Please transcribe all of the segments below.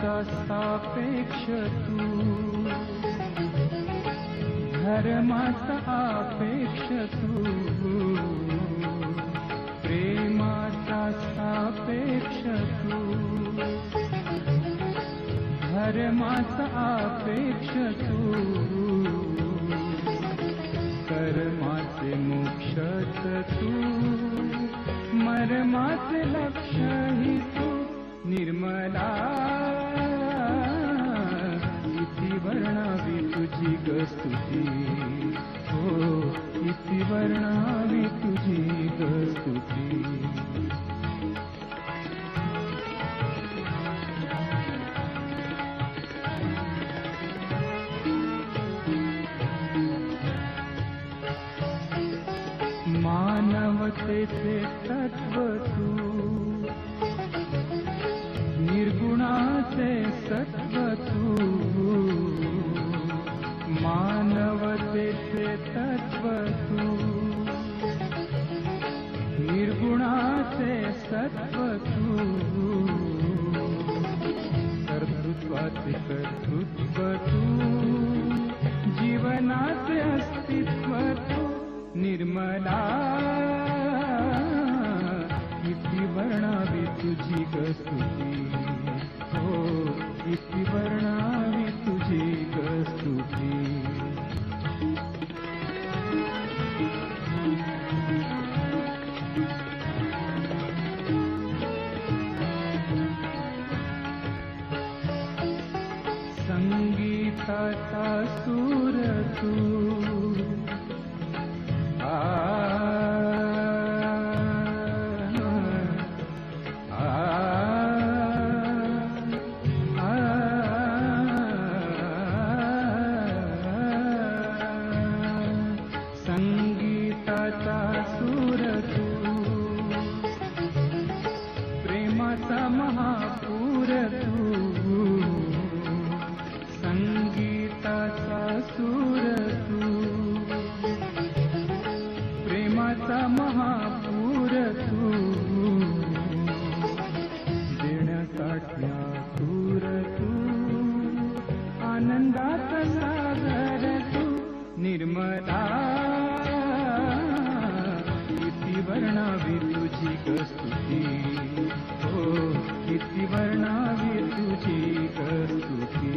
धर्माचा सापेक्ष तू, धर्माचा अपेक्ष तू, प्रेमाचा सापेक्ष तू, धर्माचा अपेक्ष तू, कर्माचे मोक्षच तू, मर्माचे लक्ष्यही तू, निर्मला इति वर्णावी तुझी ग स्तुती, हो इति वर्णावी तुझी ग स्तुती. मानवतेचे तत्व तू, निर्गुणाचे सत्व तू, मानवतेचे तत्व तू, निर्गुणाचे सत्व तू, कर्तृत्वाचे कर्तृत्व तू, जीवनाचे अस्तित्व तू, निर्मला इति वर्णावी तुझी ग स्तुती, हो इति वर्णावी तुझी ग स्तुती. संगीताचा सूर तू, संगीताचा सूर तू, प्रेमाचा महापूर तू, संगीताचा सूर तू, प्रेमाचा महापूर तू, देण्यासाठी आतुर तू, आनंदाचा सागर तू, निर्मला इति वर्णावी तुझी ग स्तुती, हो इति वर्णावी तुझी ग स्तुती.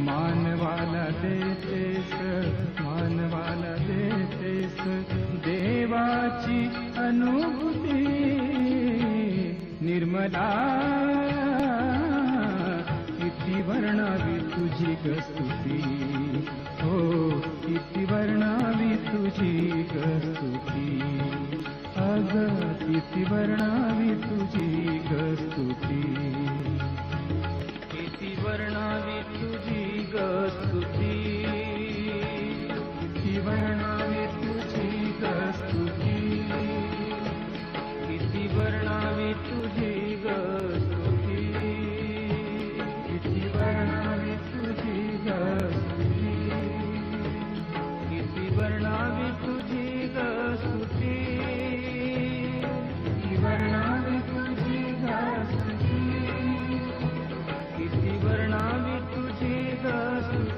मानवाला देतेस, मानवाला देतेस देवाची अनुभूती, निर्मला इति वर्णावी तुझी ग स्तुती, हो इति वर्णावी तुझी ग स्तुती, अग इति वर्णावी तुझी ग स्तुती, इति वर्णावी तुझी ग स्तुती, इति वर्णावी तुझी ग स्तुती, इति वर्णावी तुझी ग स्तुती, इति वर्णावी तुझी ग स्तुती, इति वर्णावी तुझी ग स्तुती, इति वर्णावी तुझी ग स्तुती, इति वर्णावी तुझी ग स्तुती.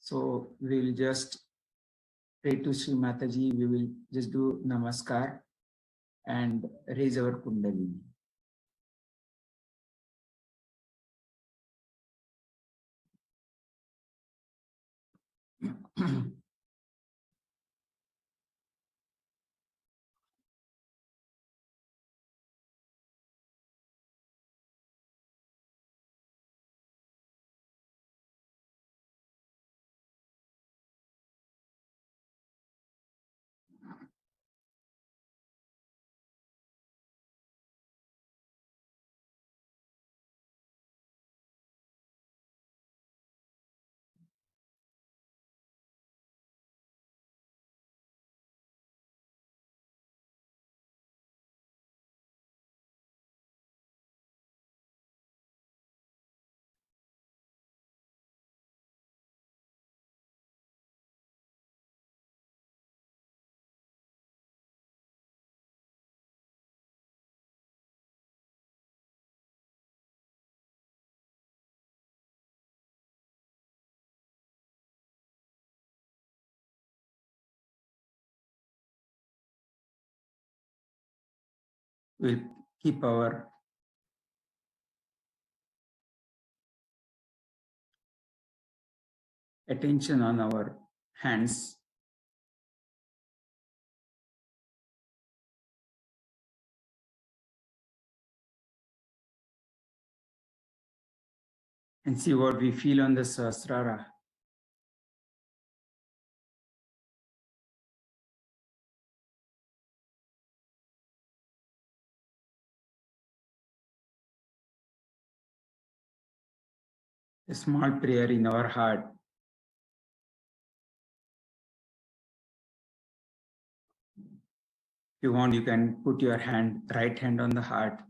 So we will just pray to Sri Mataji. We will just do namaskar and raise our kundalini. We'll keep our attention on our hands. And see what we feel on the Sahasrara. A small prayer in our heart. If you want, you can put your right hand on the heart.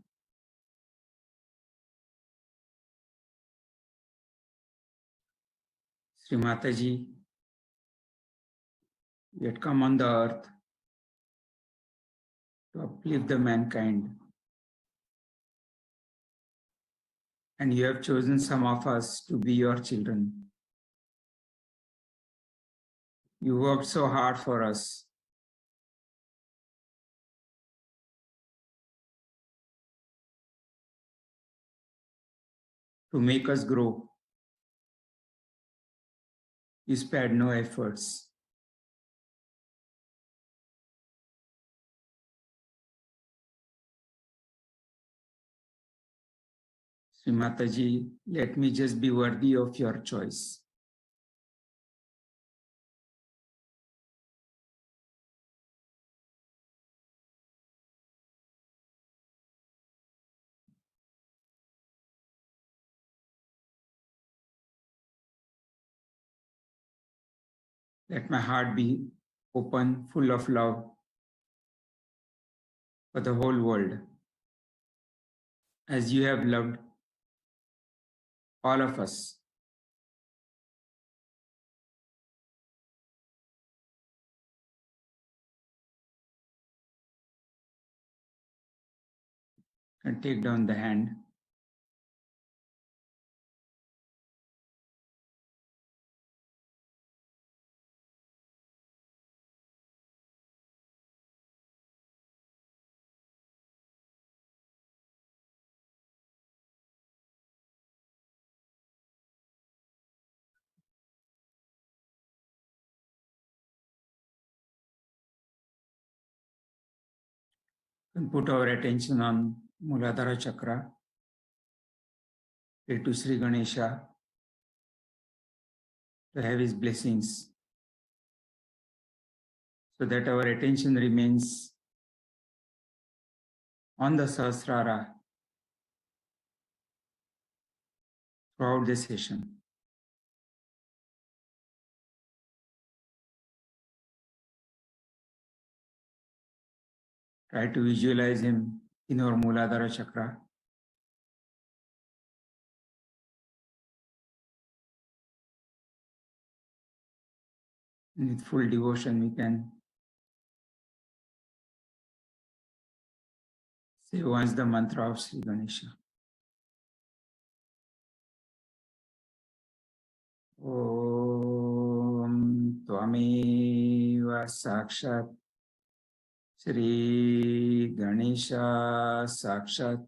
Sri Mataji, you had come on the earth to uplift the mankind. And you have chosen some of us to be your children. You worked so hard for us. To make us grow. You spared no efforts. Sri Mataji, let me just be worthy of your choice. Let my heart be open, full of love for the whole world, as you have loved all of us. And take down the hand. And put our attention on Muladhara Chakra. Pray to Sri Ganesha to have his blessings, so that our attention remains on the Sahasrara throughout the session. Try to visualize him in our Muladhara Chakra. And with full devotion, we can say once the mantra of Sri Ganesha. Oh. त्वमेव साक्षात् श्री गणेशा साक्षात्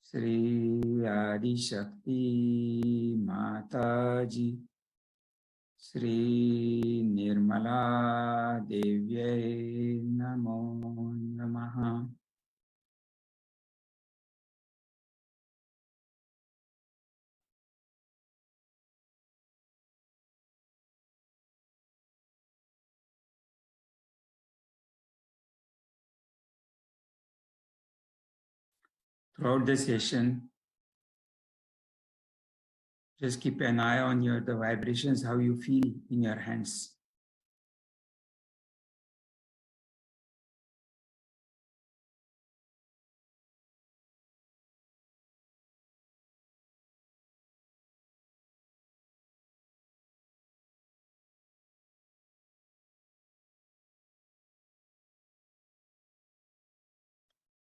श्री आदिशक्ति माताजी श्री निर्मला देव्यै नमो नमः. Throughout the session, just keep an eye on the vibrations, how you feel in your hands.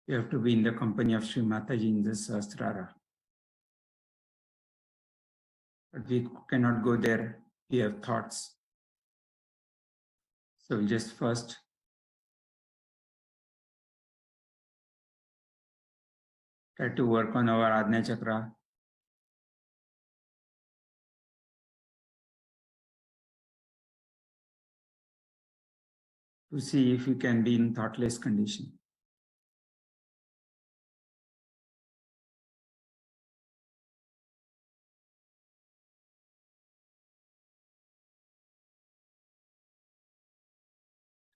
You have to be in the company of Sri Mataji in the Sahasrara. But we cannot go there. We have thoughts. So we'll just first try to work on our Ajna Chakra. To see if you can be in thoughtless condition.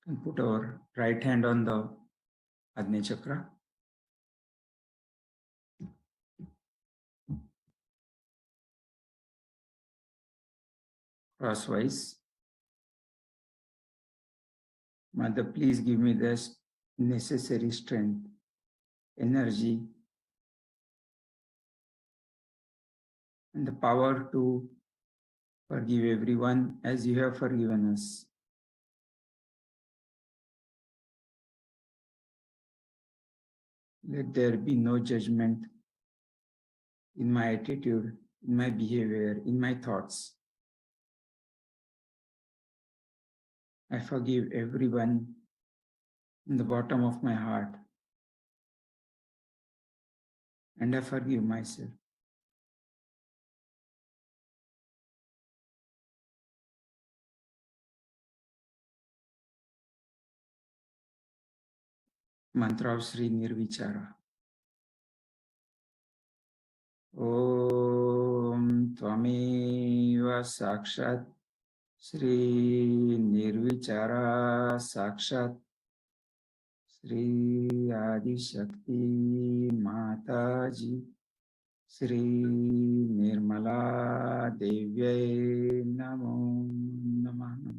And put our right hand on the Ajna Chakra. Crosswise. Mother, please give me this necessary strength, energy, and the power to forgive everyone as you have forgiven us. Let there be no judgment in my attitude, in my behavior, in my thoughts. I forgive everyone in the bottom of my heart. And I forgive myself. Mantra of Sri Nirvichara. Om Tvameva Sakshat Sri Nirvichara Sakshat Sri Adi Shakti Mataji Sri Nirmala Devyai Namo Namah.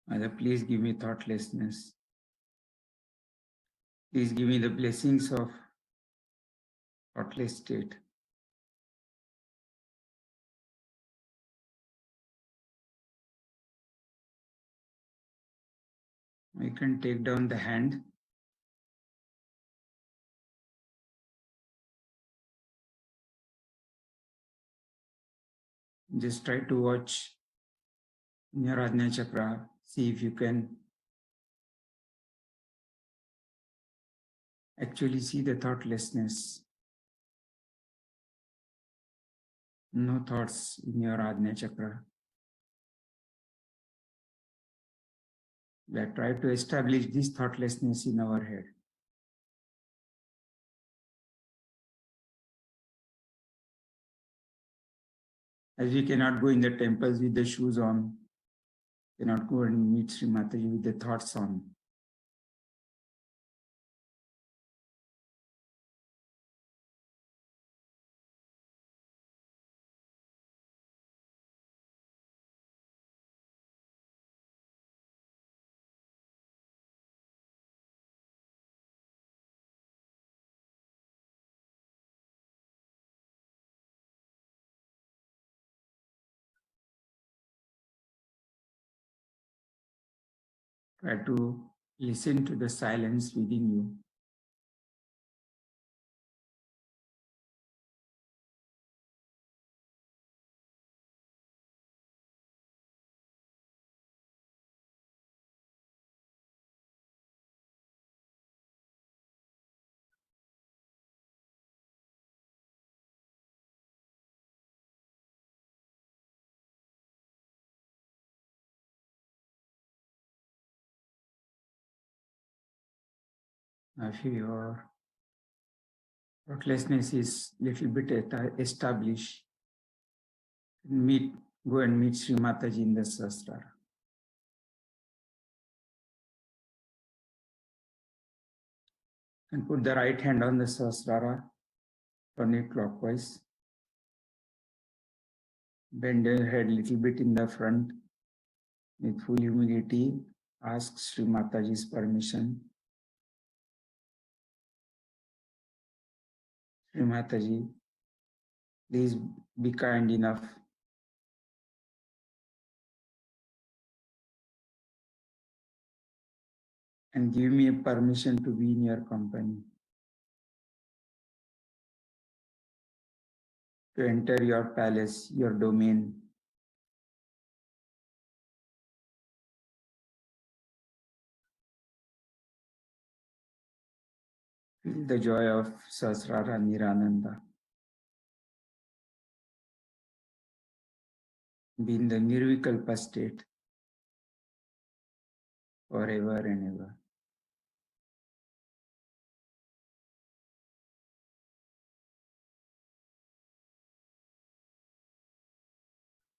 Mother, please give me thoughtlessness. Please give me the blessings of thoughtless state. You can take down the hand. Just try to watch in your Ajna Chakra. See if you can actually see the thoughtlessness. No thoughts in your Ajna Chakra. Let's try to establish this thoughtlessness in our head. As we cannot go in the temples with the shoes on, cannot go and meet Sri Mataji with the thoughts on. Try to listen to the silence within you. If your thoughtlessness is little bit established, go and meet Sri Mataji in the Sahasrara. And put the right hand on the Sahasrara, turn it clockwise. Bend your head a little bit in the front. With full humility, ask Sri Mataji's permission. Sri Mataji, please be kind enough and give me a permission to be in your company, to enter your palace, your domain. Feel the joy of Sahasrara Nirananda. Be in the Nirvikalpa state forever and ever.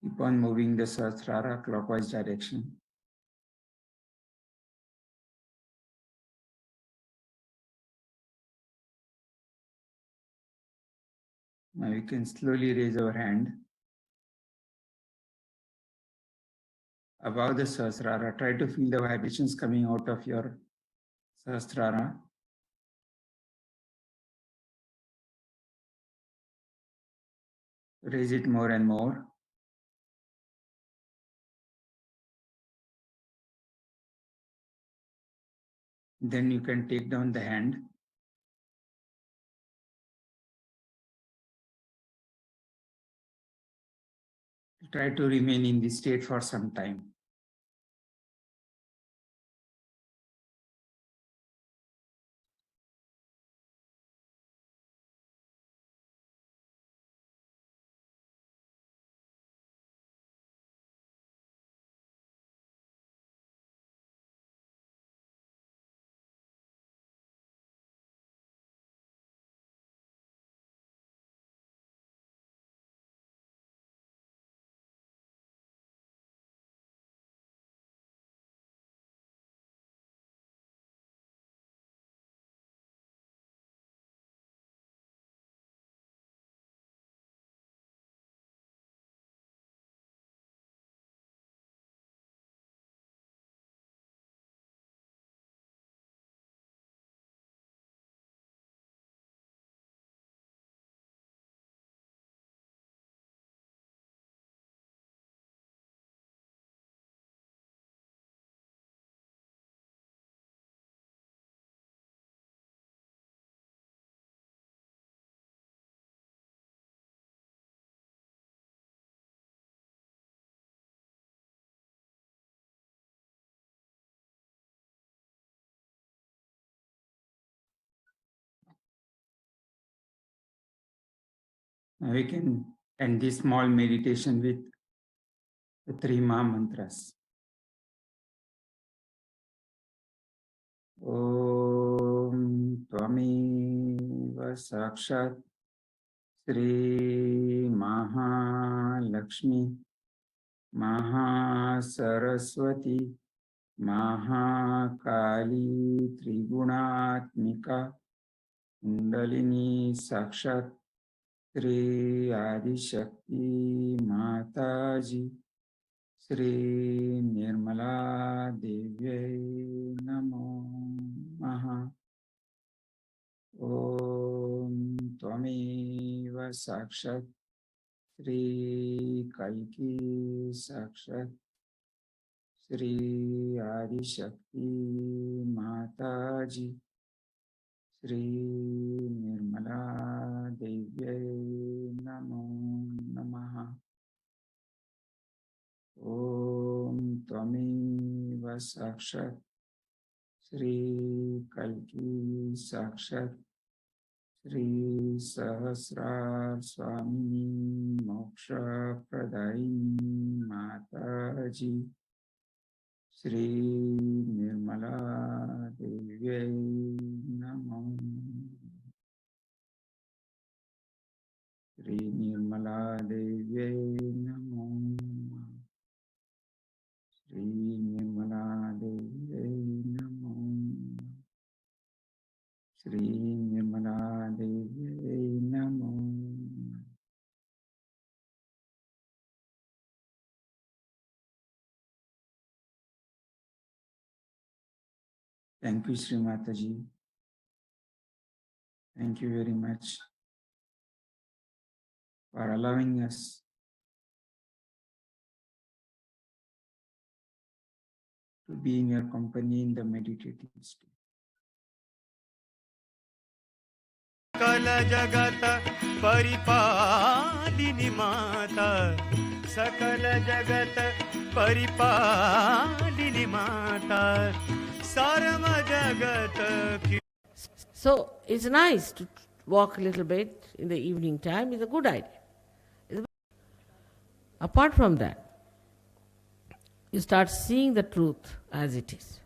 Keep on moving the Sahasrara clockwise direction. Now we can slowly raise our hand above the Sahasrara. Try to feel the vibrations coming out of your Sahasrara. Raise it more and more. Then you can take down the hand. Try to remain in this state for some time. Now we can end this small meditation with the three Maha mantras. Om Tvameva Sakshat Sri Mahalakshmi Mahasaraswati Mahakali Triguణatmika Kundalini Sakshat Sri Adishakti Mataji Sri Nirmala Devyai Namo Maha. Om Tvameva Sakshat Sri Kalki Sakshat Shri Adi Shakti Mataji, Shri Nirmala Devyai Namo Namaha. Om Tvameva Sakshat Shri Kalki Sakshat Shri Sahasrar Swami Moksha Pradaini Mataji Shri Nirmala Devyai Namo. Shri Nirmala Devyai Namo. Shri Nirmala Devyai Namo. Shri Nirmala Devyai Namo. Thank you, Sri Mataji. Thank you very much for allowing us to be in your company in the meditative state. सकल जगत परिपालिनी माता सकल जगत परिपालिनी माता सर्व जगत की. So it's nice to walk a little bit in the evening time. It's a good idea. Apart from that, you start seeing the truth as it is.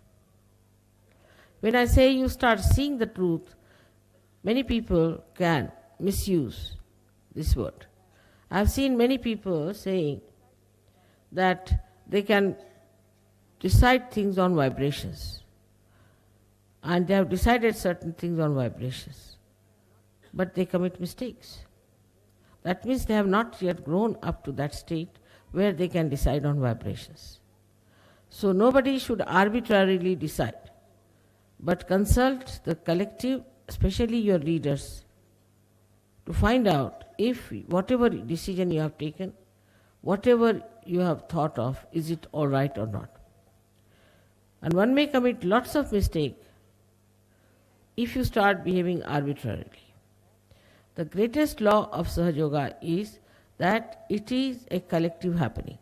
When I say you start seeing the truth, many people can misuse this word. I've seen many people saying that they can decide things on vibrations. And they have decided certain things on vibrations. But they commit mistakes. That means they have not yet grown up to that state where they can decide on vibrations. So nobody should arbitrarily decide, but consult the collective, especially your leaders, to find out if whatever decision you have taken, whatever you have thought of, is it all right or not. And one may commit lots of mistakes if you start behaving arbitrarily. The greatest law of Sahaja Yoga is that it is a collective happening.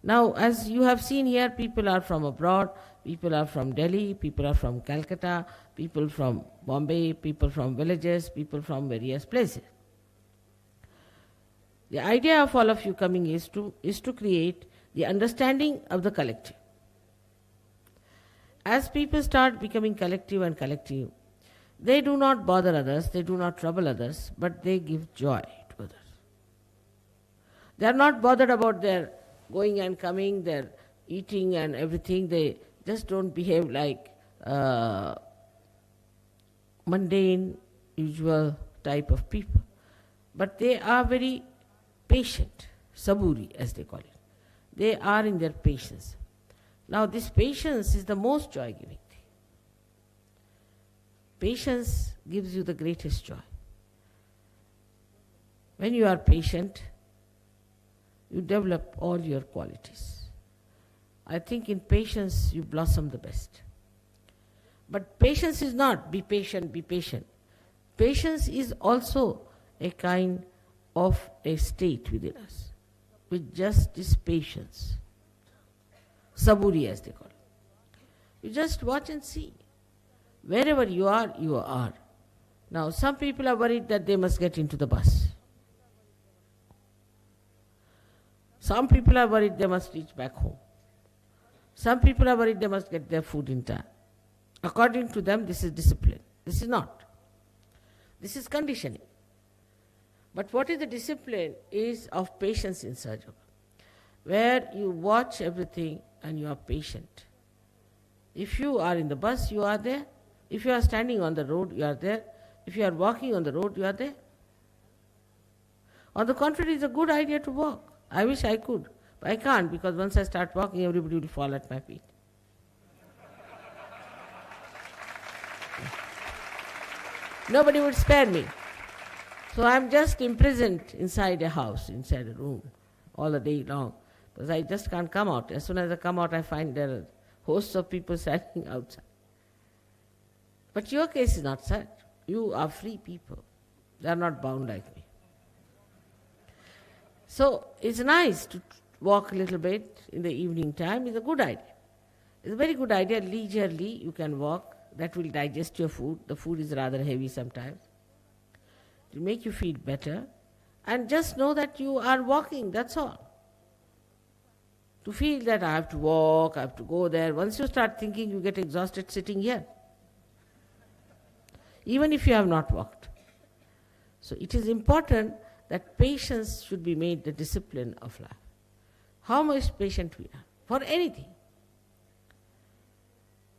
Now, as you have seen here, people are from abroad, people are from Delhi, people are from Calcutta, people from Bombay, people from villages, people from various places. The idea of all of you coming is to create the understanding of the collective. As people start becoming collective and collective, they do not bother others, they do not trouble others, but they give joy to others. They are not bothered about their going and coming, their eating and everything. They just don't behave like mundane, usual type of people. But they are very patient, saburi as they call it. They are in their patience. Now this patience is the most joy-giving thing. Patience gives you the greatest joy. When you are patient, you develop all your qualities. I think in patience you blossom the best. But patience is not be patient, be patient. Patience is also a kind of a state within us, with just this patience. Saburi as they call it. You just watch and see. Wherever you are, you are. Now some people are worried that they must get into the bus. Some people are worried they must reach back home. Some people are worried they must get their food in time. According to them, this is discipline. This is not. This is conditioning. But what is the discipline is of patience in Sahaja Yoga, where you watch everything and you are patient. If you are in the bus, you are there. If you are standing on the road, you are there. If you are walking on the road, you are there. On the contrary, it's a good idea to walk. I wish I could, but I can't, because once I start walking, everybody will fall at my feet. Nobody would spare me. So I'm just imprisoned inside a house, inside a room, all the day long. Because I just can't come out. As soon as I come out, I find there are hosts of people standing outside. But your case is not such. You are free people. They are not bound like me. So it's nice to walk a little bit in the evening time. It's a good idea. It's a very good idea. Leisurely you can walk. That will digest your food. The food is rather heavy sometimes. It will make you feel better. And just know that you are walking, that's all. To feel that I have to walk, I have to go there. Once you start thinking, you get exhausted sitting here. Even if you have not walked. So it is important that patience should be made the discipline of life. How much patient we are for anything.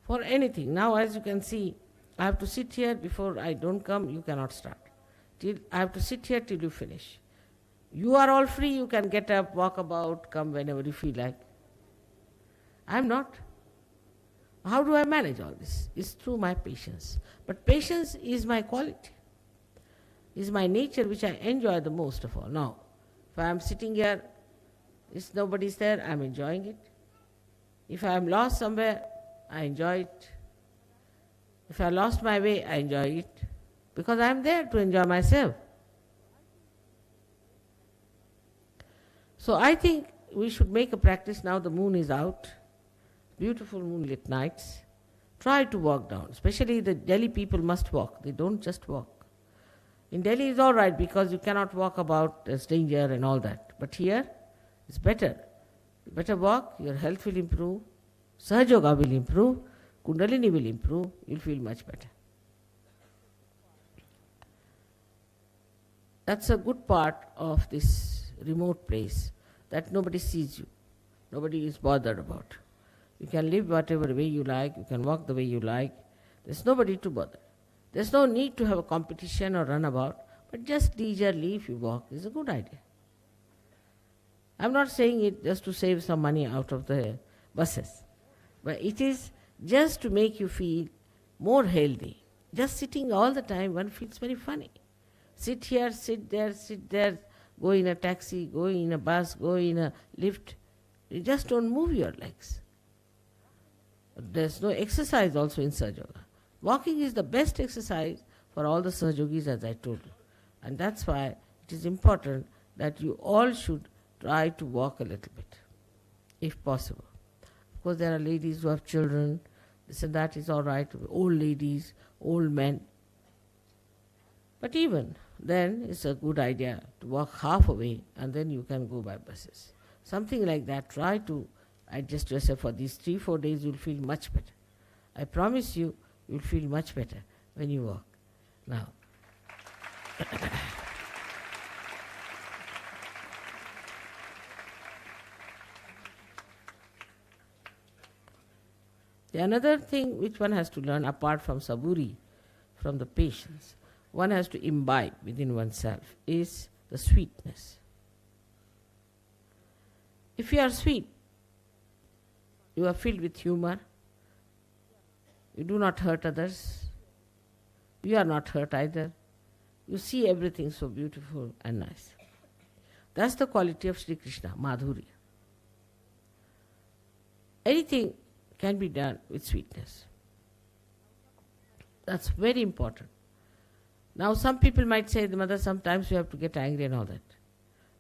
For anything. Now as you can see, I have to sit here before I don't come, you cannot start. I have to sit here till you finish. You are all free, you can get up, walk about, come whenever you feel like. I am not. How do I manage all this? It's through my patience. But patience is my quality. Is my nature which I enjoy the most of all. Now, if I am sitting here, if nobody is there, I am enjoying it. If I am lost somewhere, I enjoy it. If I lost my way, I enjoy it. Because I am there to enjoy myself. So I think we should make a practice now. The moon is out. Beautiful moonlit nights. Try to walk down. Especially the Delhi people must walk. They don't just walk. In Delhi it's all right because you cannot walk about, there's danger and all that. But here it's better. You better walk, your health will improve, Sahaja Yoga will improve, Kundalini will improve, you'll feel much better. That's a good part of this remote place, that nobody sees you, nobody is bothered about. You can live whatever way you like, you can walk the way you like, there's nobody to bother. There's no need to have a competition or run about, but just leisurely if you walk is a good idea. I'm not saying it just to save some money out of the buses, but it is just to make you feel more healthy. Just sitting all the time, one feels very funny. Sit here, sit there, go in a taxi, go in a bus, go in a lift. You just don't move your legs. There's no exercise also in Sahaja Yoga. Walking is the best exercise for all the Sahaja Yogis, as I told you. And that's why it is important that you all should try to walk a little bit, if possible. Of course, there are ladies who have children, this and that is all right, old ladies, old men. But even then, it's a good idea to walk half away and then you can go by buses. Something like that. Try to adjust yourself for these 3-4 days, you'll feel much better. I promise you, you'll feel much better when you walk. Now, the another thing which one has to learn apart from saburi, from the patience, one has to imbibe within oneself is the sweetness. If you are sweet, you are filled with humor, you do not hurt others, you are not hurt either, you see everything so beautiful and nice. That's the quality of Sri Krishna, Madhurya. Anything can be done with sweetness. That's very important. Now some people might say, Mother, sometimes you have to get angry and all that.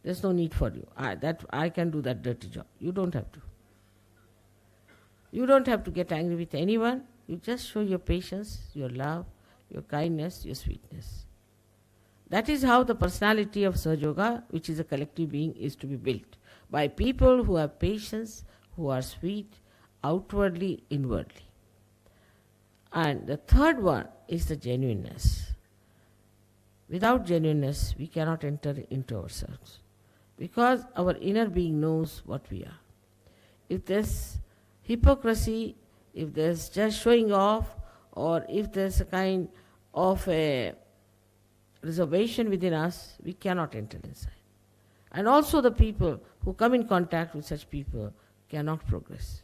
There's no need for you. I can do that dirty job. You don't have to. You don't have to get angry with anyone. You just show your patience, your love, your kindness, your sweetness. That is how the personality of Sahaja Yoga, which is a collective being, is to be built. By people who have patience, who are sweet, outwardly, inwardly. And the third one is the genuineness. Without genuineness, we cannot enter into ourselves. Because our inner being knows what we are. If there's hypocrisy, if there's just showing off, or if there's a kind of a reservation within us, we cannot enter inside. And also the people who come in contact with such people cannot progress.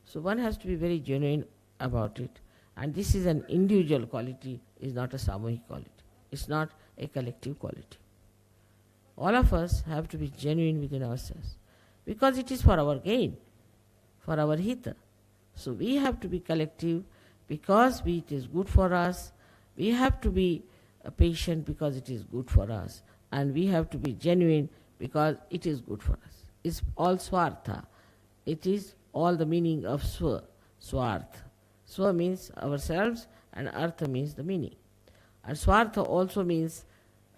So one has to be very genuine about it. And this is an individual quality, is not a samohic quality. It's not a collective quality. All of us have to be genuine within ourselves. because it is for our gain, for our hita. So we have to be collective because it is good for us. We have to be patient because it is good for us. And we have to be genuine because it is good for us. It's all swartha. It is all the meaning of swa, swartha. Swa means ourselves and artha means the meaning. And swartha also means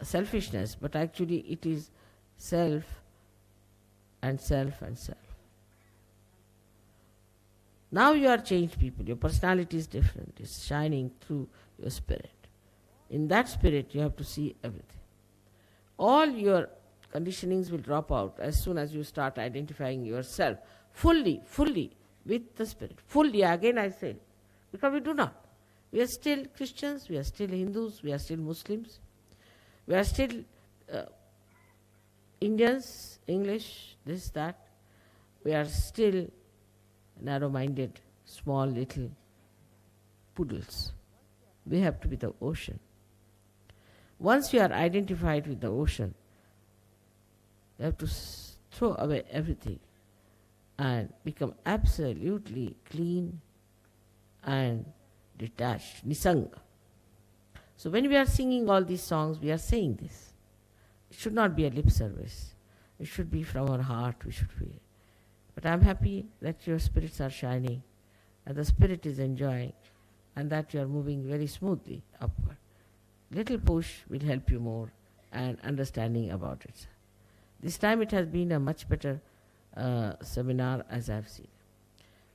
selfishness, but actually it is self and self and self. Now you are changed people, your personality is different, it's shining through your spirit. In that spirit you have to see everything. All your conditionings will drop out as soon as you start identifying yourself fully with the spirit. Fully, again I say, because we do not. We are still Christians, we are still Hindus, we are still Muslims, we are still Indians, English, this, that. We are still narrow-minded, small little poodles. We have to be the ocean. Once you are identified with the ocean, you have to throw away everything and become absolutely clean and detached, nisanga. So when we are singing all these songs, we are saying this. It should not be a lip service. It should be from our heart. We should feel. But I'm happy that your spirits are shining and the spirit is enjoying and that you are moving very smoothly upward. Little push will help you more and understanding about it. This time it has been a much better seminar as I've seen.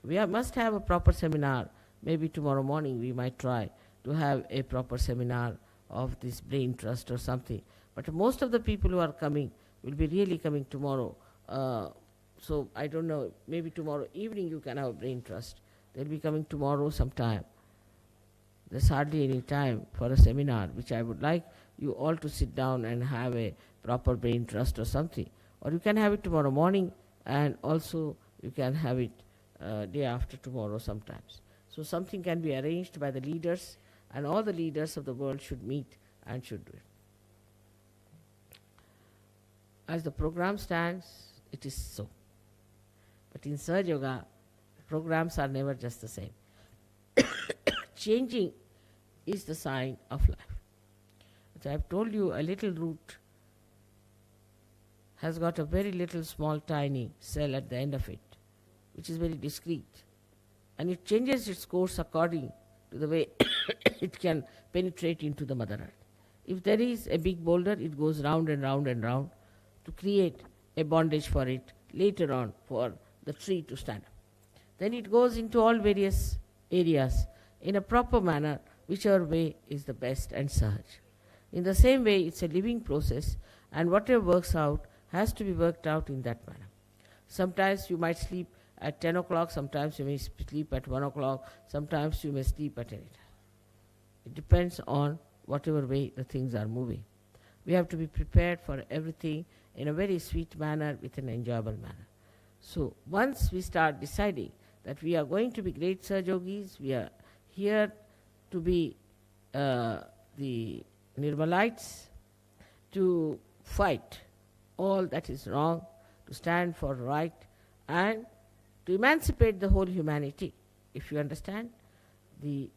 We must have a proper seminar. Maybe tomorrow morning we might try to have a proper seminar of this brain trust or something. But most of the people who are coming will be really coming tomorrow. So I don't know, maybe tomorrow evening you can have a brain trust. They'll be coming tomorrow sometime. There's hardly any time for a seminar, which I would like you all to sit down and have a proper brain trust or something. Or you can have it tomorrow morning and also you can have it day after tomorrow sometimes. So something can be arranged by the leaders and all the leaders of the world should meet and should do it. As the program stands, it is so. But in Sahaja Yoga, programs are never just the same. Changing is the sign of life. As I have told you, a little root has got a very little small tiny cell at the end of it, which is very discreet. And it changes its course according to the way it can penetrate into the Mother Earth. If there is a big boulder, it goes round and round and round to create a bondage for it later on for the tree to stand up. Then it goes into all various areas in a proper manner, whichever way is the best and sahaj. In the same way, it's a living process, and whatever works out has to be worked out in that manner. Sometimes you might sleep at 10 o'clock, sometimes you may sleep at 1 o'clock, sometimes you may sleep at any time. It depends on whatever way the things are moving. We have to be prepared for everything in a very sweet manner with an enjoyable manner. So once we start deciding that we are going to be great Sahaja Yogis, we are here to be the Nirmalites, to fight all that is wrong, to stand for right, and to emancipate the whole humanity. If you understand the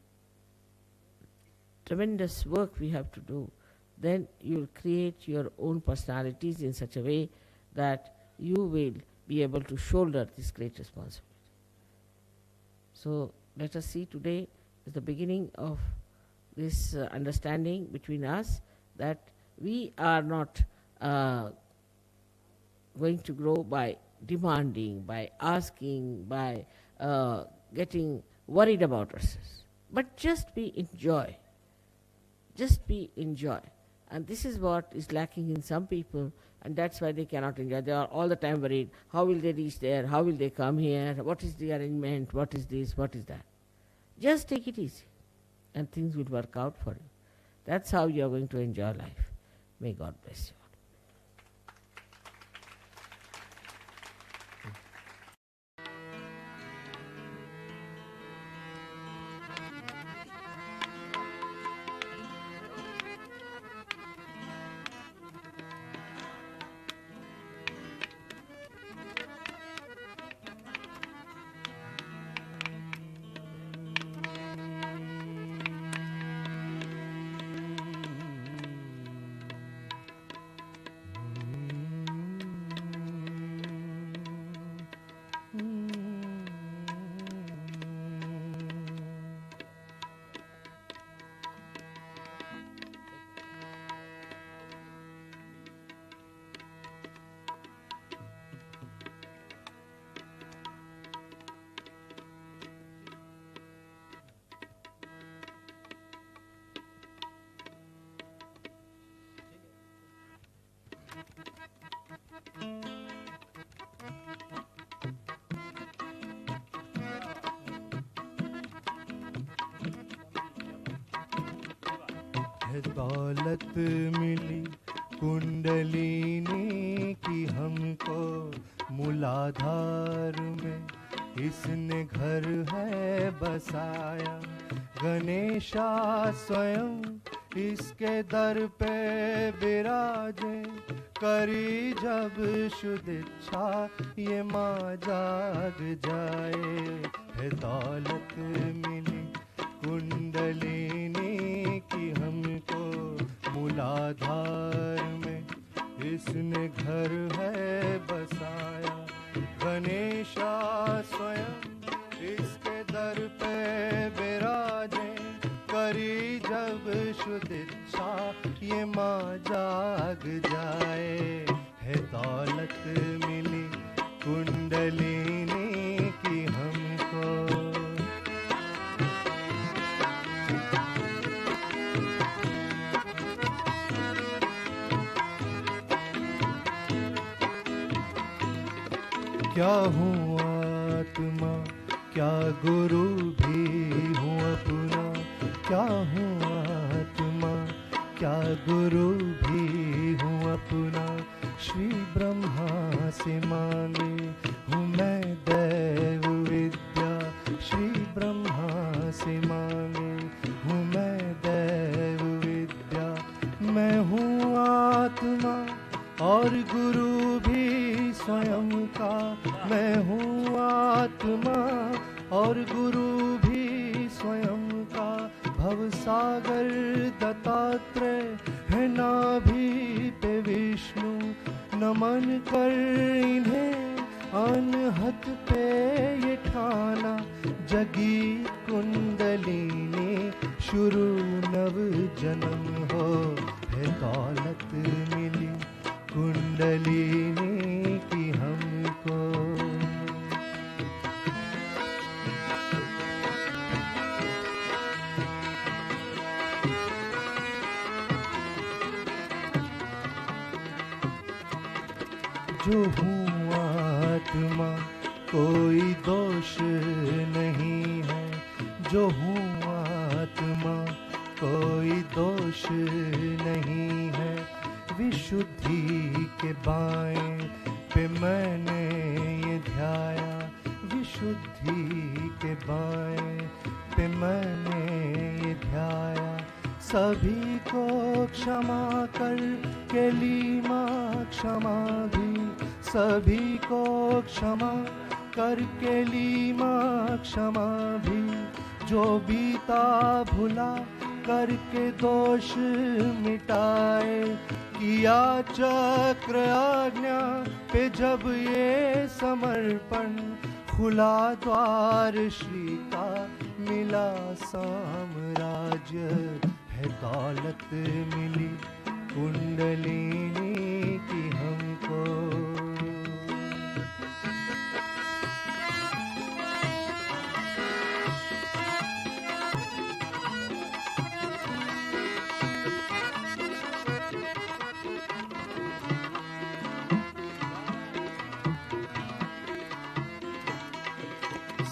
tremendous work we have to do, then you will create your own personalities in such a way that you will be able to shoulder this great responsibility. So let us see, today is the beginning of this understanding between us that we are not going to grow by demanding, by asking, by getting worried about ourselves, but just be in joy. Just be in joy. And this is what is lacking in some people, and that's why they cannot enjoy. They are all the time worried. How will they reach there? How will they come here? What is the arrangement? What is this? What is that? Just take it easy, and things will work out for you. That's how you are going to enjoy life. May God bless you. है दौलत मिली कुंडलिनी की हमको, मूलाधार में इसने घर है बसाया। गणेशा स्वयं इसके दर पे विराजे, करी जब शुद्ध इच्छा ये माँ जाग जाए। है दौलत मिली कुंडलिनी की हमको, मूलाधार में इसने घर है बसाया। गणेशा स्वयं इसके दर पे विराजे, करी जब शुद्ध इच्छा ये माँ जाग जाए। है दौलत मिली कुंडलिनी की हमको। क्या हूँ आत्मा, क्या गुरु भी हूँ अपना। क्या हूँ आत्मा, क्या गुरु भी हूँ अपना। श्री ब्रह्मा से मांगे हूँ मैं दैव विद्या। श्री ब्रह्मा से मांगे हूँ मैं दैव विद्या। मैं हूँ आत्मा और गुरु भी स्वयं का। मैं हूँ आत्मा और गुरु भी स्वयं का। भवसागर दत्तात्रेय है नाभि पे विष्णु, नमन कर इन्हें अनहत पे ये ठाना। जगी कुंडलिनी शुरू नव जन्म हो। है दौलत मिली कुंडलिनी की हमको। जो हूँ आत्मा कोई दोष नहीं है। जो हूँ आत्मा कोई दोष नहीं है। विशुद्धि के बाएं पे मैंने ये ध्याया। विशुद्धि के बाएं पे मैंने ये ध्याया। सभी को क्षमा कर के ली माँ क्षमा भी। सभी को क्षमा कर के ली माँ क्षमा भी। जो बीता भुला करके दोष मिटाए। किया चक्र आज्ञा पे जब ये समर्पण, खुला द्वार श्री का मिला साम्राज्य। है दौलत मिली कुंडलिनी की हमको।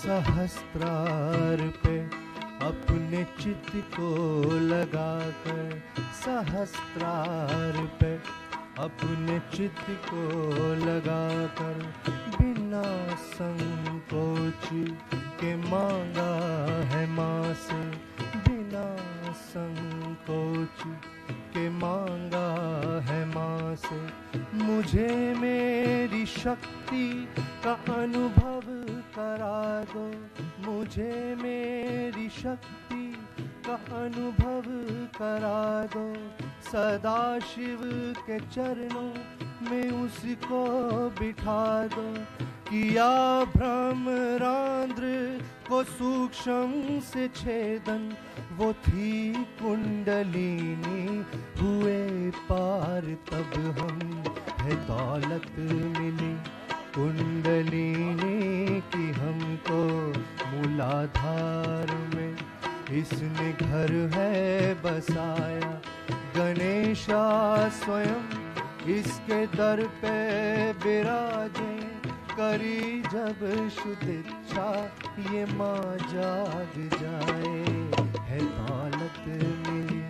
सहस्त्रार पे अपने चित्त को लगाकर। सहस्त्रार पे अपने चित्त को लगाकर। बिना संकोच के मांगा है माँ से। बिना संकोच के मांगा है माँ से। मुझे मेरी शक्ति का अनुभव करा दो। मुझे मेरी शक्ति का अनुभव करा दो। सदा शिव के चरणों में उसको बिठा दो। किया भ्रमरांध्र को सूक्ष्म से छेदन। वो थी कुंडलिनी हुए पार तब हम। है दौलत मिली कुंडलिनी की हमको। मूलाधार में इसने घर है बसाया। गणेशा स्वयं इसके दर पे विराजे। करी जब शुद्ध इच्छा ये माँ जाग जाए। है दौलत मिली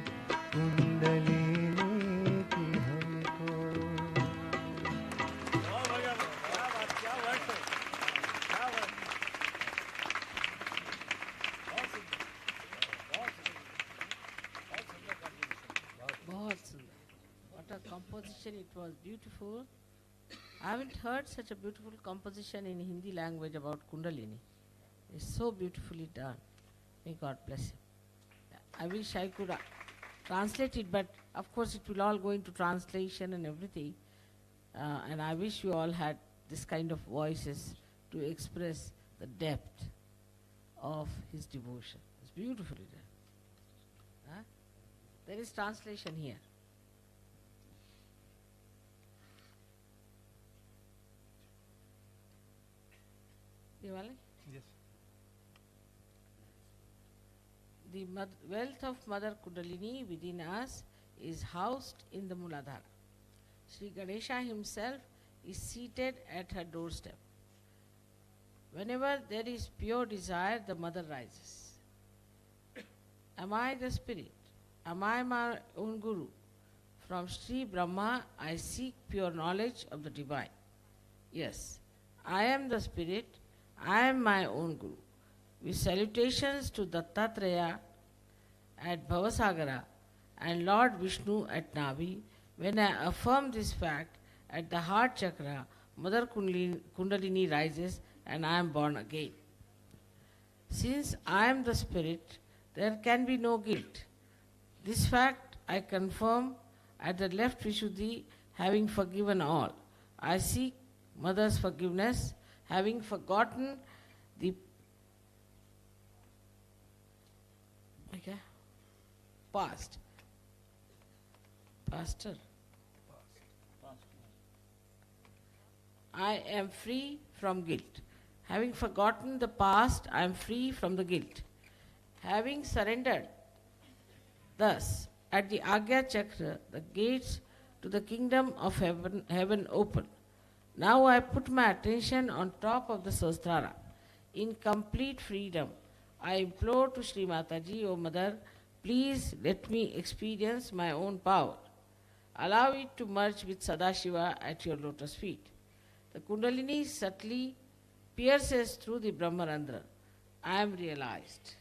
a composition, it was beautiful. I haven't heard such a beautiful composition in Hindi language about Kundalini. It's so beautifully done. May God bless him. I wish I could translate it, but of course it will all go into translation and everything. And I wish you all had this kind of voices to express the depth of his devotion. It's beautifully done. Huh? There is translation here. Diwali? Yes. The wealth of Mother Kundalini within us is housed in the Muladhara. Sri Ganesha himself is seated at her doorstep. Whenever there is pure desire, the Mother rises. Am I the Spirit? Am I my own Guru? From Sri Brahma, I seek pure knowledge of the Divine. Yes, I am the Spirit. I am my own Guru. With salutations to Dattatreya at Bhavasagara and Lord Vishnu at Navi, when I affirm this fact, at the heart chakra, Mother Kundalini rises and I am born again. Since I am the Spirit, there can be no guilt. This fact I confirm at the left Vishuddhi, having forgiven all. I seek Mother's forgiveness, having forgotten the past. Pastor. I am free from guilt. Having forgotten the past, I am free from the guilt. Having surrendered, thus, at the Agya Chakra, the gates to the kingdom of heaven open. Now I put my attention on top of the Sahasrara. In complete freedom, I implore to Sri Mataji, O Mother, please let me experience my own power. Allow it to merge with Sadashiva at your lotus feet. The Kundalini subtly pierces through the Brahmarandra. I am realized.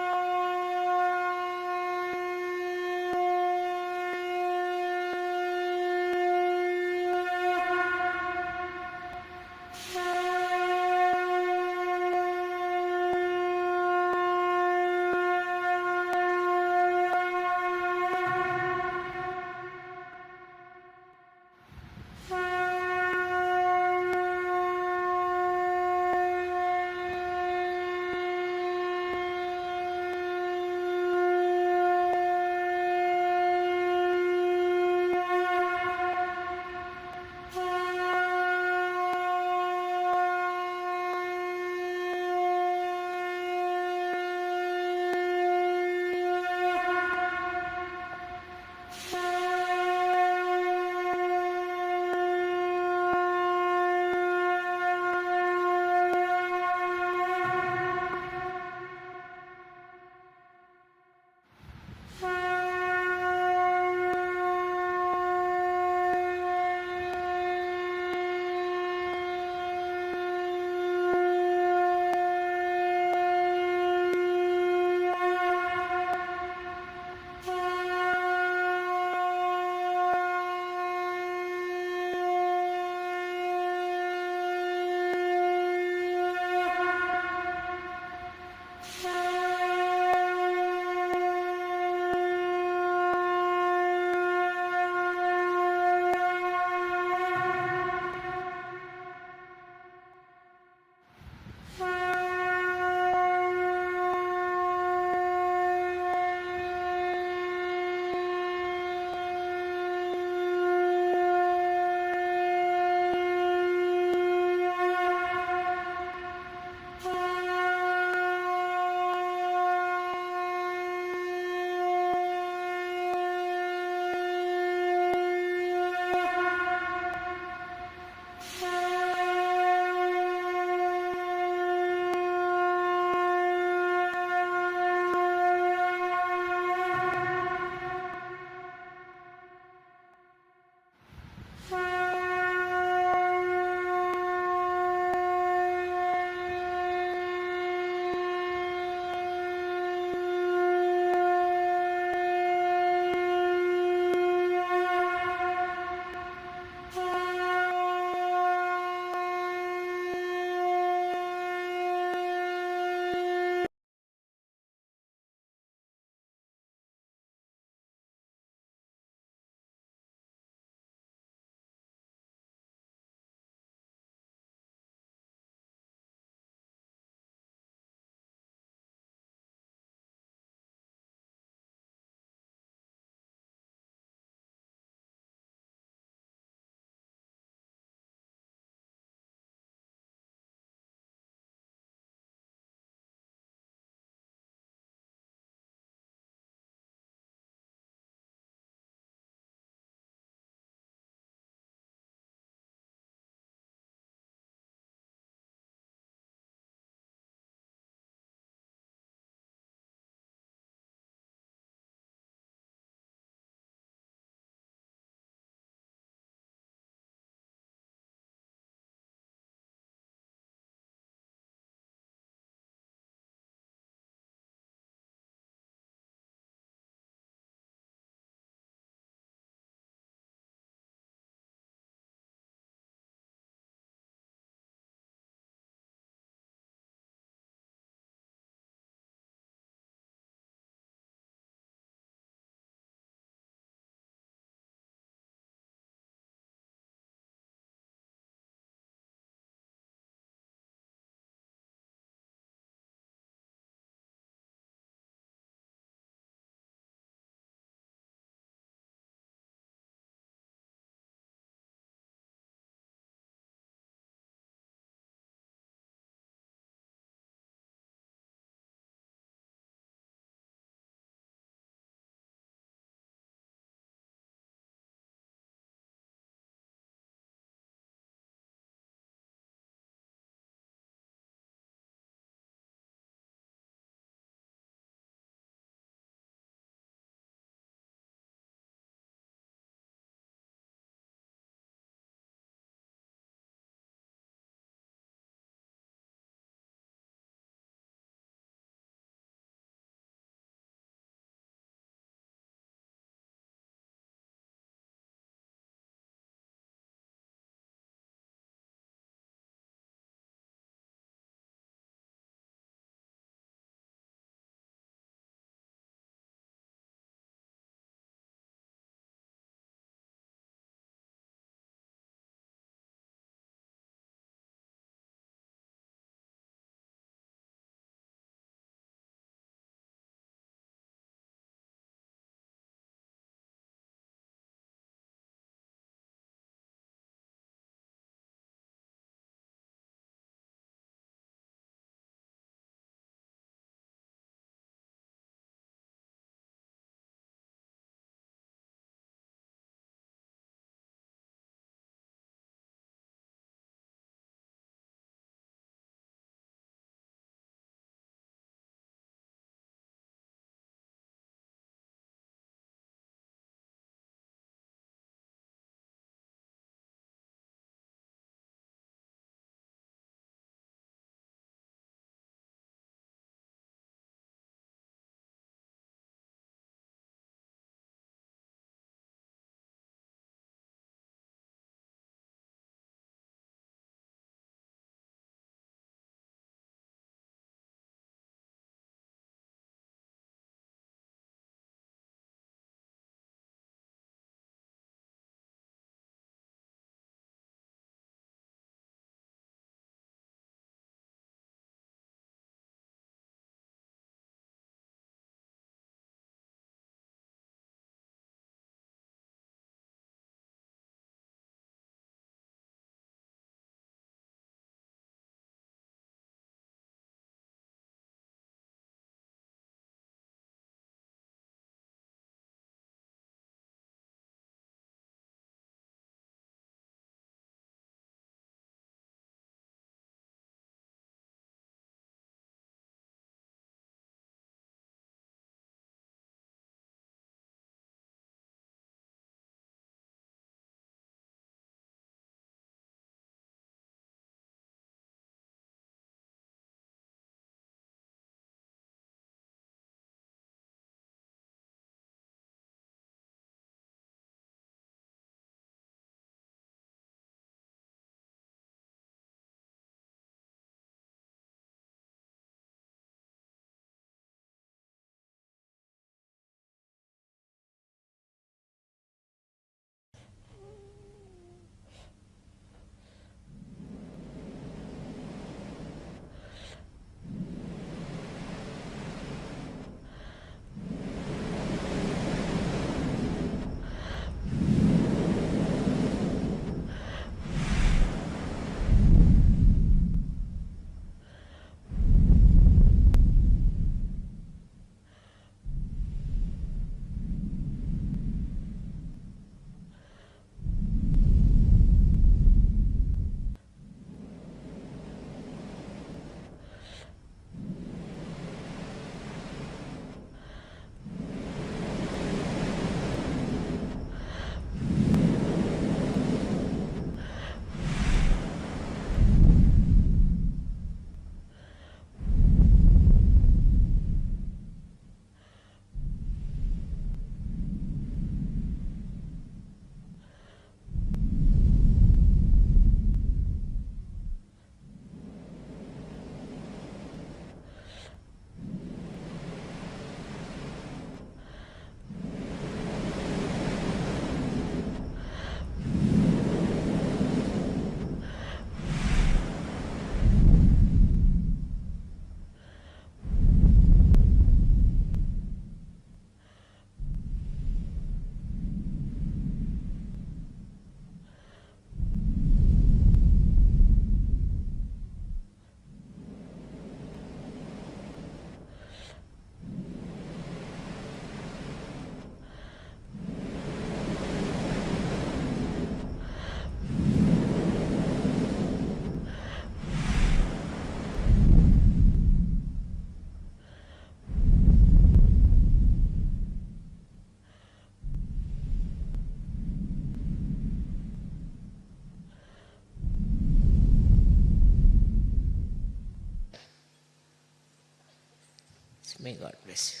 May God bless you.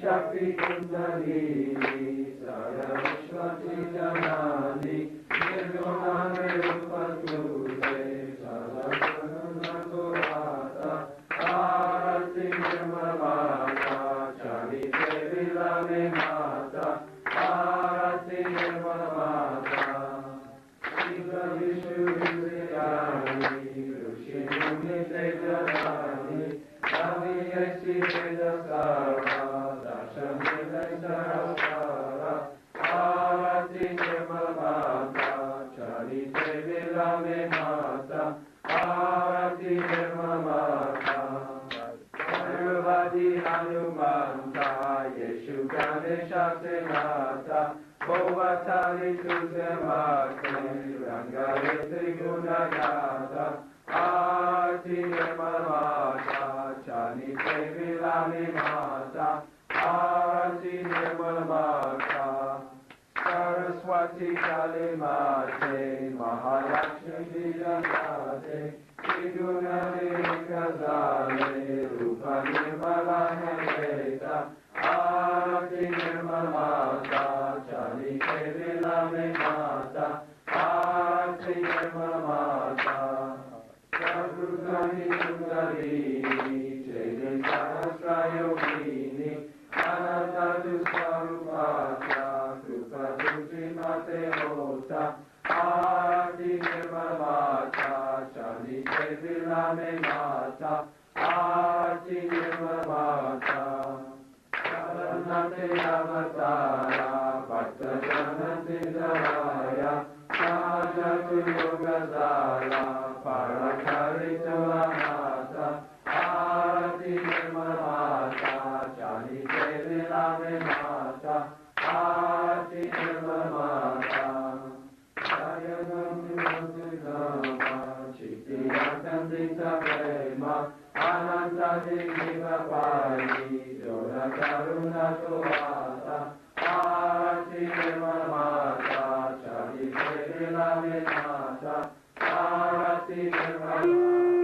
Shakti Kundalini Sarva Vishwati Janani Nirguna Nirupatute Sarva Guna Gurata Arati Nirmamata Charite Vilame Mata Arati Nirmamata Shiva Vishu Vidyani Rushini Tejanani Ravi Yasi Vedasara Arati Nirmamata Charite Vilame Mata Arati Nirmamata Parvati Hanumanta Yeshu Ganesha Senata Bhovatali Tuzemate Rangare Trigunagata Arati Nirmamata Charite Vilame Mata Arati Nirmamata Saraswati Kalimate Mahalakshmi Vijayate Triguna Nikazale Rupa Nirmala Heta Arati Nirmamata Charite Vilame Mata Arati Nirmamata Sarvudani Sundarini Jai Sahasrayogini Anantadu Sarupata Krupatuti Mate Hota Arati Nirmamata Charite Vilame Mata Arati Nirmamata Saranate Avatara Bhatta Janate Daraya Sahajatu Yogadala Parakarita Mata Arati Nirmamata Charite Vilame Mata Arati Nirmamata Sayanamudama Chiti Akandita Prema Ananta Diva Pari Dora Karuna Tovata Arati Nirmamata Charite Vilame Mata Arati Nirmamata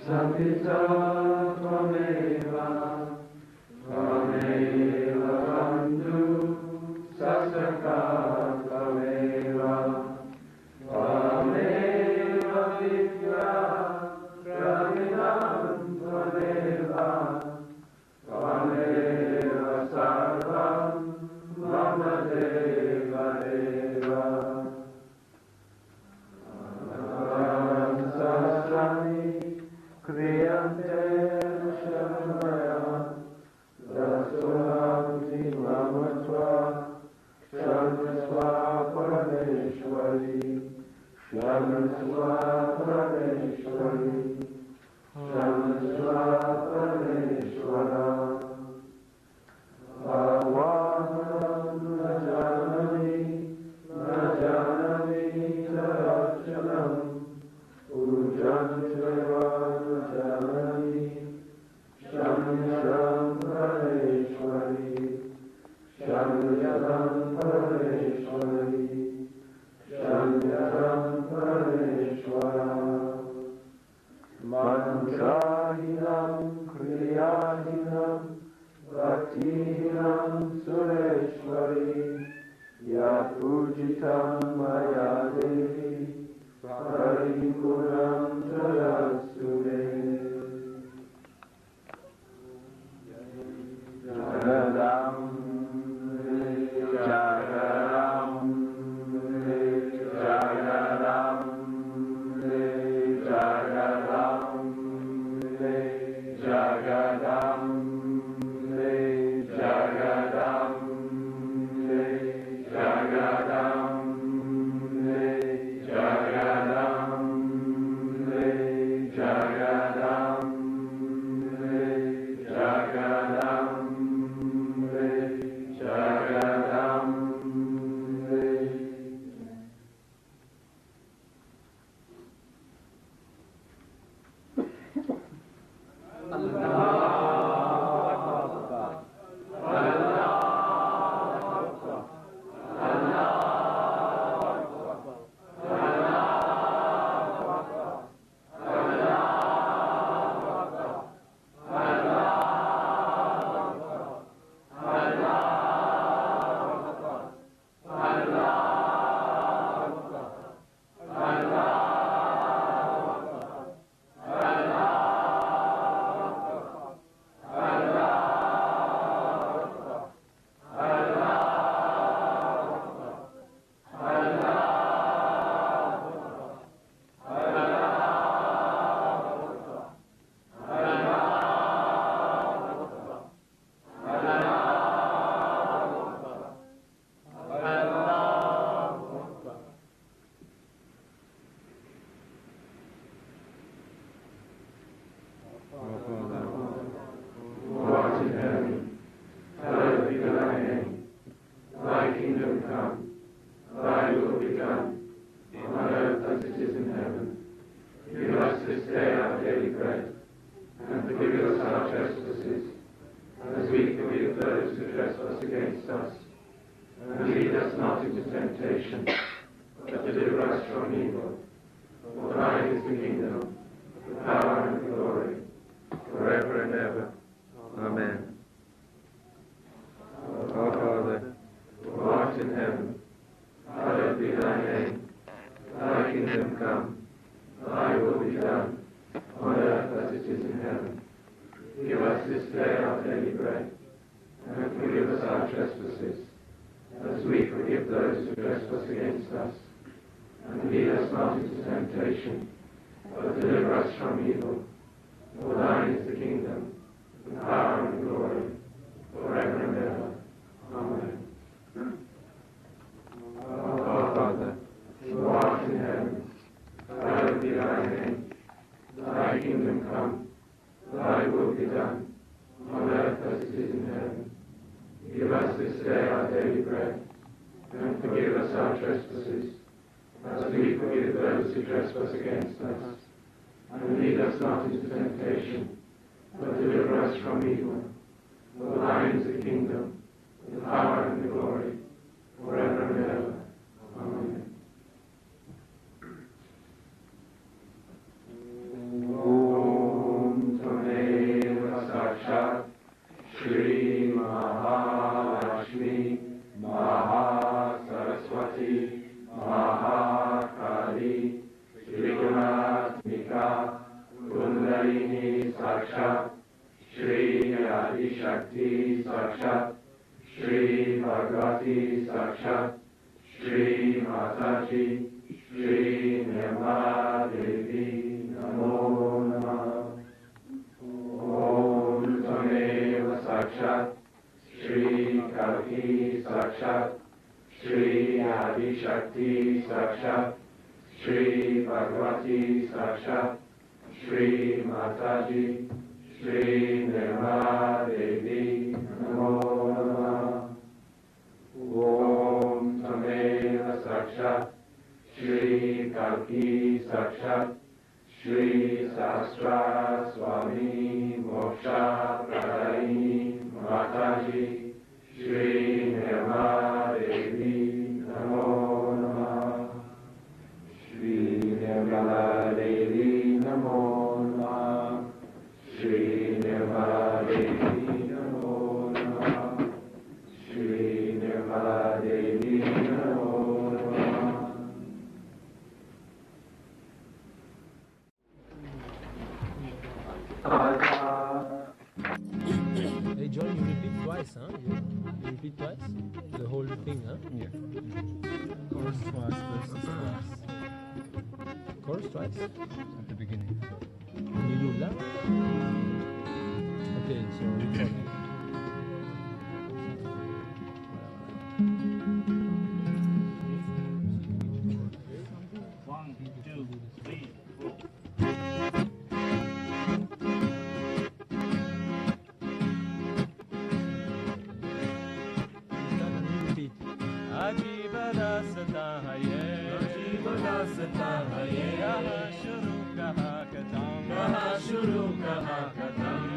Samhita Tvameva Tvameva Bandhu Sasaka Tvameva Tvameva Vidya Pravinam Tvameva Tvameva Sarvam Mama Deva Deva Sasrani Kriyante Shamaya Dasoham Jivamatva Shamsva Parameshwari Shamsva Parameshwari Shamsva Parameshwara Bhavanam Najanami Najanami Tarachanam Ujjan Janani Sham Sham Pareshwari Sham Yadam Pareshwari Sham Yadam Pareshwara Mantrahinam Kriyahinam Bhaktihinam Sureshwari Ya Pujitam Maya Devi Parikuram Trayasure Jagadam Jagadam Jagadam Jagadam Jagadam Jagadam Jagadam Hey John, you repeat twice, huh? You repeat twice? The whole thing, huh? Yeah. Chorus twice, verses twice. Chorus twice? At the beginning. Can you do that? Okay, so record. One, two, three, four. Repeat. अजीब रास्ता है ये अजीब रास्ता है ये, कहाँ शुरू कहाँ खत्म कहाँ शुरू कहाँ खत्म,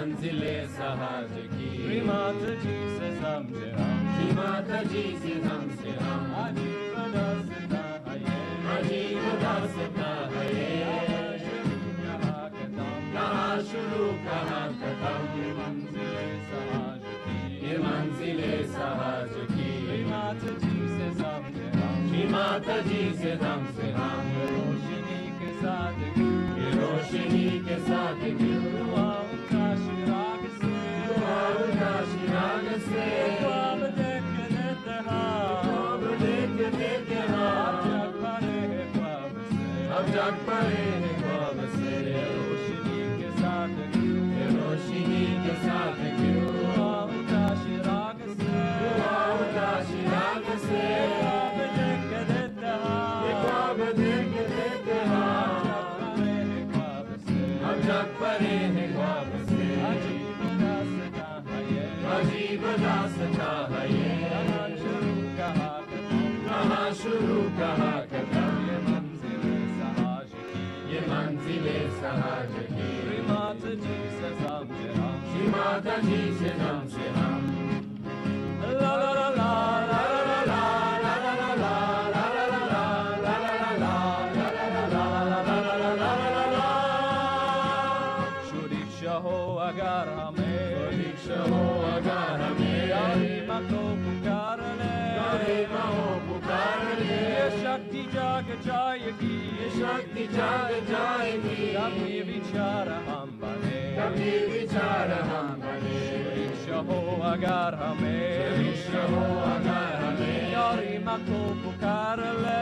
मंजिले सहज की श्री माता जी से समझे हम श्री माता जी से समझे हम अजीब दासता है ये अजीब दासता है ये कहाँ शुरू कहाँ खत्म ये मंजिले सहज की ये मंजिले सहज की श्री माता जी से समझे हम श्री माता जी से समझे हम रोशनी के साथ ये रोशनी के साथ दुआ उनका शिराग से दुआ उनका शिराग से ख्वाब देख देते ख्वाब देख देते अब जग भरे हैं ख्वाब से अब जग भरे हैं ख्वाब से रोशनी के साथ रोशनी के साथ दुआ उनका शिराग से दुआ उनका शिराग से ख्वाब देख देते ख्वाब देख देते अब जग परे हैं ख्वाब से अजीब दासता है ये अजीब दासता है ये कहाँ शुरू कहाँ खत्म कहाँ शुरू कहाँ खत्म ये मंजिले सहज की ये मंजिले सहज की श्री माता जी से समझे हम श्री माता जी से समझे हम ला ला ला ला ला ला ला ला हो अगर हमें गरिमा को पुकार ले ये शक्ति जाग जाएगी ये शक्ति जाग जाएगी कभी विचार हम बने कभी विचार हम बने हो अगर हमें गरिमा को पुकार ले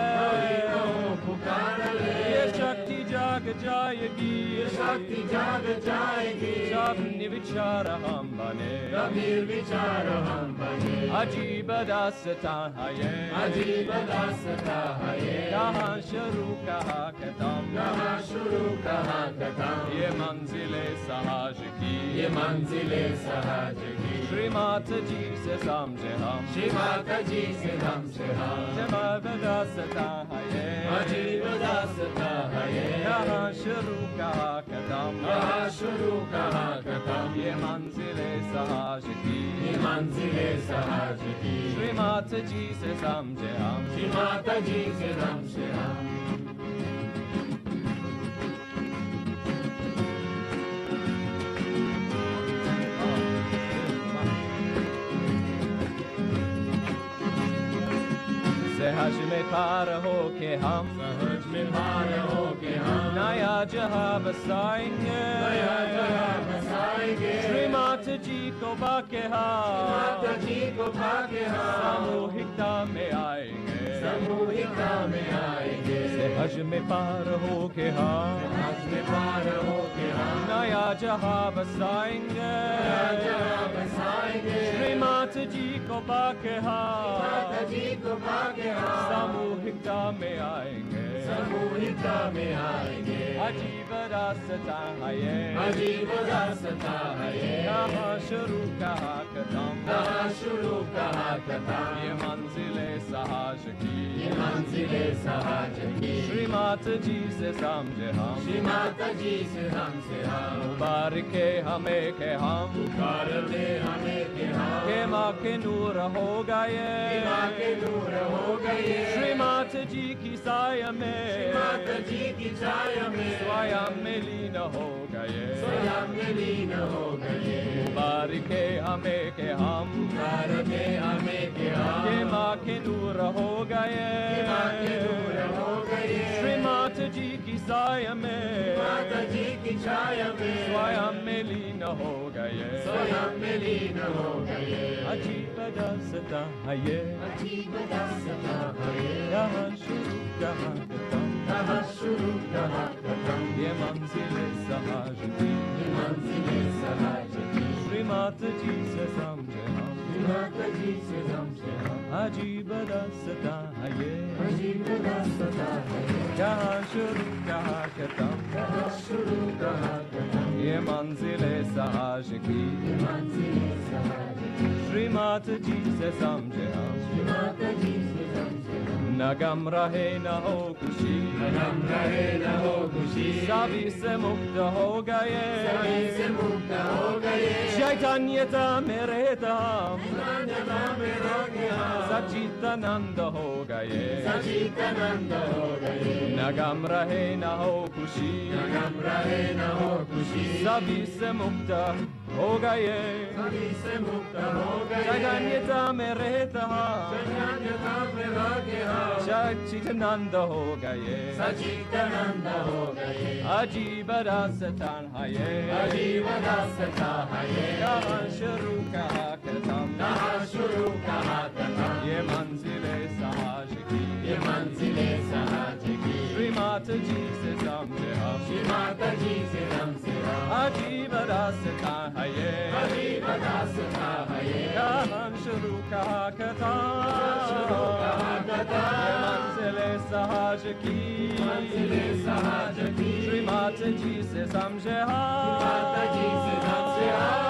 ये शक्ति जाग जाएगी ये शक्ति जाग जाएगी जब निर्विचार हम बने गंभीर विचार हम बने अजीब दासता है ये अजीब दासता है ये कहाँ शुरू कहाँ खत्म कहाँ शुरू कहाँ खत्म ये मंजिले सहज की ये मंजिले सहज की श्री माता जी से समझे हम श्री माता जी से समझे हम अजीब दासता है ये अजीब दासता है ये कहाँ शुरू कहाँ खत्म कहाँ शुरू कहाँ खत्म ये मंजिले सहज की ये मंजिले सहज की श्री माता जी से समझे हम श्री माता जी से समझे हम सहज में पार हो के हम सहज में पार हो के हम नया जहां बसाएंगे नया जहां बसाएंगे श्री माता जी को बाके हम माता जी को बाके हम सामूहिकता में आएंगे सामूहिकता में आएंगे सहज में पार हो के हम सहज में पार हो के हम नया जहां बसाएंगे नया जहां बसाएंगे श्री माता जी को बाके हम माता जी को बाके सामूहिकता में आएंगे सामूहिकता में आएंगे अजीब रास्ता है ये अजीब रास्ता है ये कहाँ शुरू कहाँ खत्म कहाँ शुरू कहाँ खत्म ये मंजिले सहज की ये मंजिले सहज की श्री माता जी से समझे हम श्री माता जी से हमसे हम मुबारके हमें के हम पुकार ले हमें के हम के माँ के नूर हो गए माँ के नूर हो गए श्री माता जी की साया में माता जी की छाया में स्वयं में लीन हो गए स्वयं में लीन हो गए मुबारके हमें के हम मुबारके हमें के हम के माँ के नूर हो गए माँ के नूर हो गए श्री माता जी की साया में माता जी की छाया में स्वयं में लीन हो गए स्वयं में लीन हो गए अजीब दासता है ये अजीब दासता है ये कहाँ शुरू कहाँ खत्म कहाँ शुरू कहाँ खत्म ये मंजिले सहज की ये मंजिले सहज की श्री माता जी से समझे हम श्री माता जी से समझे हम अजीब दासता है ये अजीब दासता है ये कहाँ शुरू कहाँ खत्म कहाँ शुरू कहाँ खत्म ये मंजिले सहज की ये मंजिले सहज की श्री माता जी से समझे हम श्री माता जी से समझे हम न गम रहे न हो खुशी, न गम रहे न हो खुशी, सभी से मुक्त हो गए, सभी से मुक्त हो गए, चैतन्यता में रहता हम, चैतन्यता में रहते हम, सच्चिदानंद हो गए, सच्चिदानंद हो गए, न गम रहे न हो खुशी, न गम रहे न हो खुशी, सभी से मुक्त हो गए, सभी से मुक्त हो गए, चैतन्यता में रहता हम, चैतन्यता में रहते हम, सच्चिदानंद हो गए, सच्चिदानंद हो गए, अजीब रास्ता है ये, अजीब रास्ता है ये, कहाँ शुरू कहाँ खत्म, कहाँ शुरू कहाँ खत्म, ये मंजिले सहज की, ये मंजिले सहज की, श्री माता जी से समझे हम, श्री माता जी से समझे हम, अजीब रास्ता है ये, अजीब रास्ता है ये, कहाँ शुरू कहाँ खत्म, शुरू कहाँ खत्म, ये मंजिले सहज की, मंजिले सहज की, श्री माता जी से समझे हम, माता जी से समझे हम,